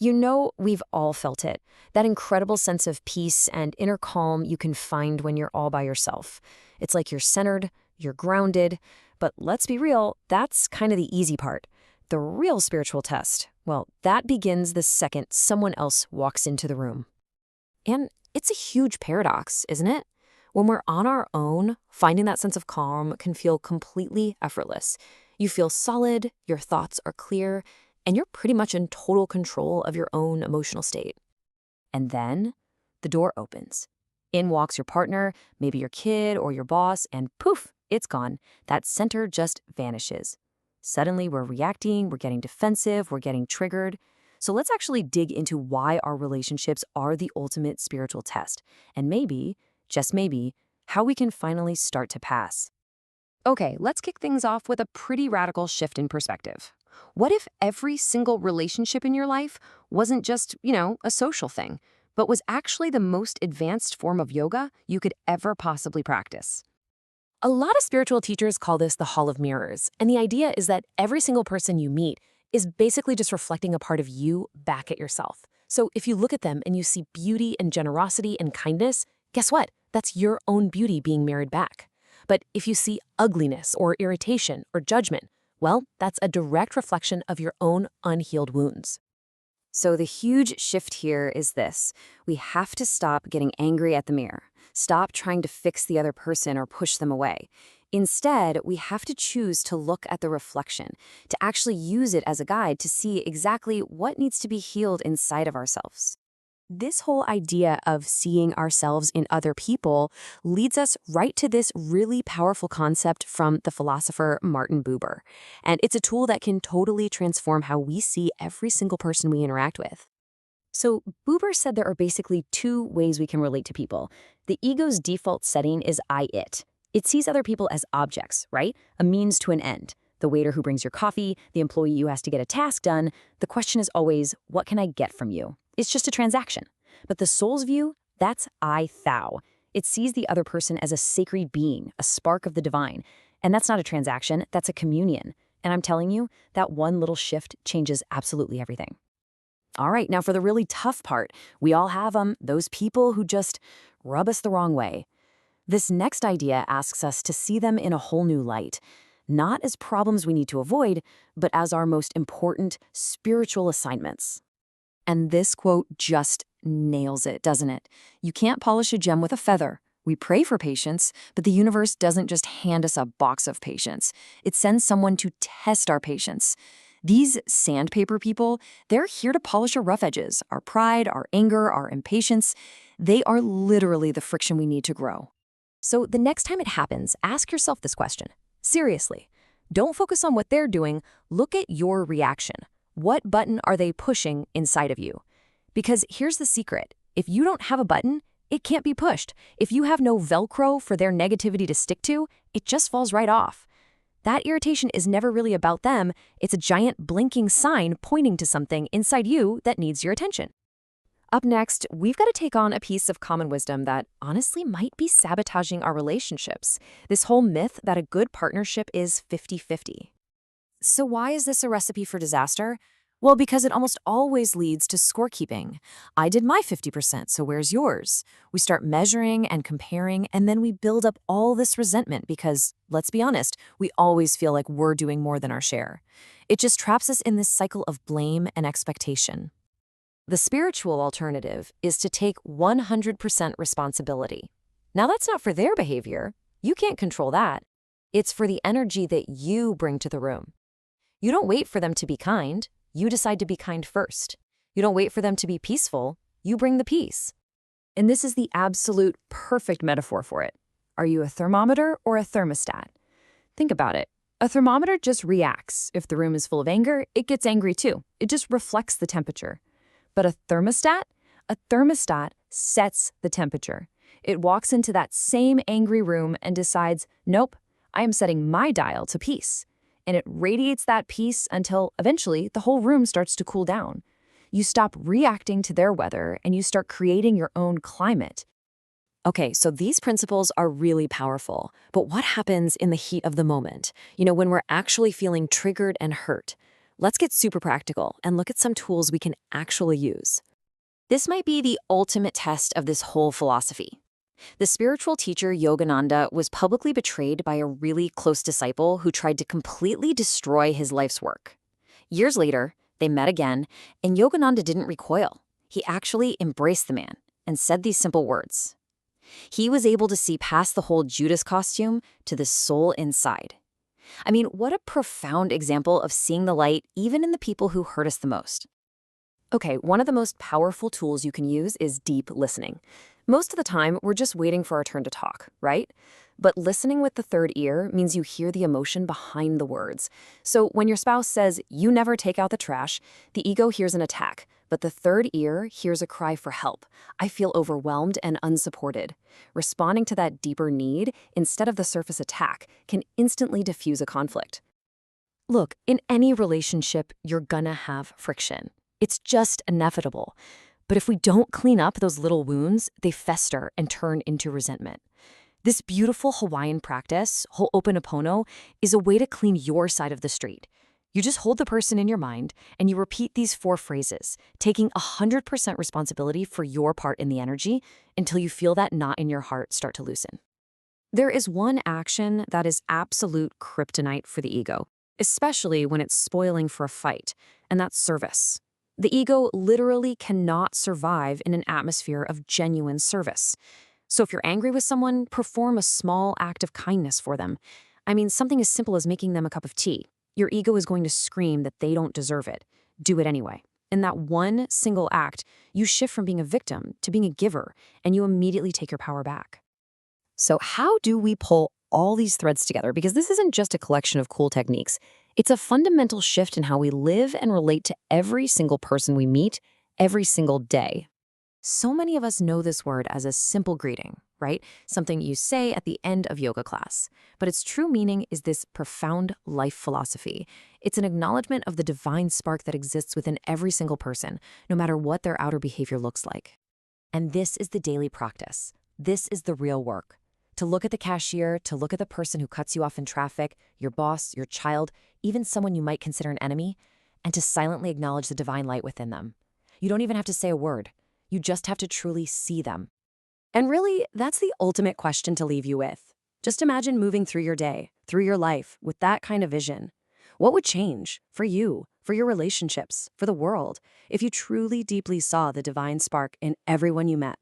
You know, we've all felt it. That incredible sense of peace and inner calm you can find when you're all by yourself. It's like you're centered, you're grounded. But let's be real, that's kind of the easy part. The real spiritual test, well, that begins the second someone else walks into the room. And it's a huge paradox, isn't it? When we're on our own, finding that sense of calm can feel completely effortless. You feel solid, your thoughts are clear, and you're pretty much in total control of your own emotional state. And then the door opens. In walks your partner, maybe your kid or your boss, and poof, it's gone. That center just vanishes. Suddenly we're reacting, we're getting defensive, we're getting triggered. So let's actually dig into why our relationships are the ultimate spiritual test, and maybe, just maybe, how we can finally start to pass. Okay, let's kick things off with a pretty radical shift in perspective. What if every single relationship in your life wasn't just, a social thing, but was actually the most advanced form of yoga you could ever possibly practice? A lot of spiritual teachers call this the Hall of Mirrors, and the idea is that every single person you meet is basically just reflecting a part of you back at yourself. So if you look at them and you see beauty and generosity and kindness, guess what? That's your own beauty being mirrored back. But if you see ugliness or irritation or judgment, well, that's a direct reflection of your own unhealed wounds. So the huge shift here is this. We have to stop getting angry at the mirror. Stop trying to fix the other person or push them away. Instead, we have to choose to look at the reflection, to actually use it as a guide to see exactly what needs to be healed inside of ourselves. This whole idea of seeing ourselves in other people leads us right to this really powerful concept from the philosopher Martin Buber. And it's a tool that can totally transform how we see every single person we interact with. So Buber said there are basically two ways we can relate to people. The ego's default setting is I-it. It sees other people as objects, right? A means to an end. The waiter who brings your coffee, the employee who has to get a task done. The question is always, what can I get from you? It's just a transaction. But the soul's view, that's I-thou. It sees the other person as a sacred being, a spark of the divine. And that's not a transaction, that's a communion. And I'm telling you, that one little shift changes absolutely everything. All right, now for the really tough part, we all have them, those people who just rub us the wrong way. This next idea asks us to see them in a whole new light, not as problems we need to avoid, but as our most important spiritual assignments. And this quote just nails it, doesn't it? You can't polish a gem with a feather. We pray for patience, but the universe doesn't just hand us a box of patience. It sends someone to test our patience. These sandpaper people, they're here to polish our rough edges, our pride, our anger, our impatience. They are literally the friction we need to grow. So the next time it happens, ask yourself this question. Seriously, don't focus on what they're doing. Look at your reaction. What button are they pushing inside of you? Because here's the secret. If you don't have a button, it can't be pushed. If you have no Velcro for their negativity to stick to, it just falls right off. That irritation is never really about them. It's a giant blinking sign pointing to something inside you that needs your attention. Up next, we've got to take on a piece of common wisdom that honestly might be sabotaging our relationships. This whole myth that a good partnership is 50-50. So why is this a recipe for disaster? Well, because it almost always leads to scorekeeping. I did my 50%, so where's yours? We start measuring and comparing, and then we build up all this resentment because, let's be honest, we always feel like we're doing more than our share. It just traps us in this cycle of blame and expectation. The spiritual alternative is to take 100% responsibility. Now, that's not for their behavior. You can't control that. It's for the energy that you bring to the room. You don't wait for them to be kind. You decide to be kind first. You don't wait for them to be peaceful. You bring the peace. And this is the absolute perfect metaphor for it. Are you a thermometer or a thermostat? Think about it. A thermometer just reacts. If the room is full of anger, it gets angry too. It just reflects the temperature. But a thermostat sets the temperature. It walks into that same angry room and decides, nope, I am setting my dial to peace. And it radiates that peace until eventually the whole room starts to cool down. You stop reacting to their weather and you start creating your own climate. Okay, so these principles are really powerful, but what happens in the heat of the moment? When we're actually feeling triggered and hurt? let's get super practical and look at some tools we can actually use. This might be the ultimate test of this whole philosophy. The spiritual teacher Yogananda was publicly betrayed by a really close disciple who tried to completely destroy his life's work. Years later, they met again, and Yogananda didn't recoil. He actually embraced the man and said these simple words. He was able to see past the whole Judas costume to the soul inside. I mean, what a profound example of seeing the light even in the people who hurt us the most. Okay, one of the most powerful tools you can use is deep listening. Most of the time, we're just waiting for our turn to talk, right? But listening with the third ear means you hear the emotion behind the words. So when your spouse says, "You never take out the trash," the ego hears an attack, but the third ear hears a cry for help. I feel overwhelmed and unsupported. Responding to that deeper need, instead of the surface attack, can instantly diffuse a conflict. Look, in any relationship, you're gonna have friction. It's just inevitable. But if we don't clean up those little wounds, they fester and turn into resentment. This beautiful Hawaiian practice, ho'oponopono, is a way to clean your side of the street. You just hold the person in your mind and you repeat these 4 phrases, taking 100% responsibility for your part in the energy until you feel that knot in your heart start to loosen. There is one action that is absolute kryptonite for the ego, especially when it's spoiling for a fight, and that's service. The ego literally cannot survive in an atmosphere of genuine service. So if you're angry with someone, perform a small act of kindness for them. I mean, something as simple as making them a cup of tea. Your ego is going to scream that they don't deserve it. Do it anyway. In that one single act, you shift from being a victim to being a giver, and you immediately take your power back. So how do we pull all these threads together? Because this isn't just a collection of cool techniques. It's a fundamental shift in how we live and relate to every single person we meet every single day. So many of us know this word as a simple greeting, right? Something you say at the end of yoga class. But its true meaning is this profound life philosophy. It's an acknowledgement of the divine spark that exists within every single person, no matter what their outer behavior looks like. And this is the daily practice. This is the real work. To look at the cashier, to look at the person who cuts you off in traffic, your boss, your child, even someone you might consider an enemy, and to silently acknowledge the divine light within them. You don't even have to say a word. You just have to truly see them. And really, that's the ultimate question to leave you with. Just imagine moving through your day, through your life, with that kind of vision. What would change for you, for your relationships, for the world, if you truly deeply saw the divine spark in everyone you met?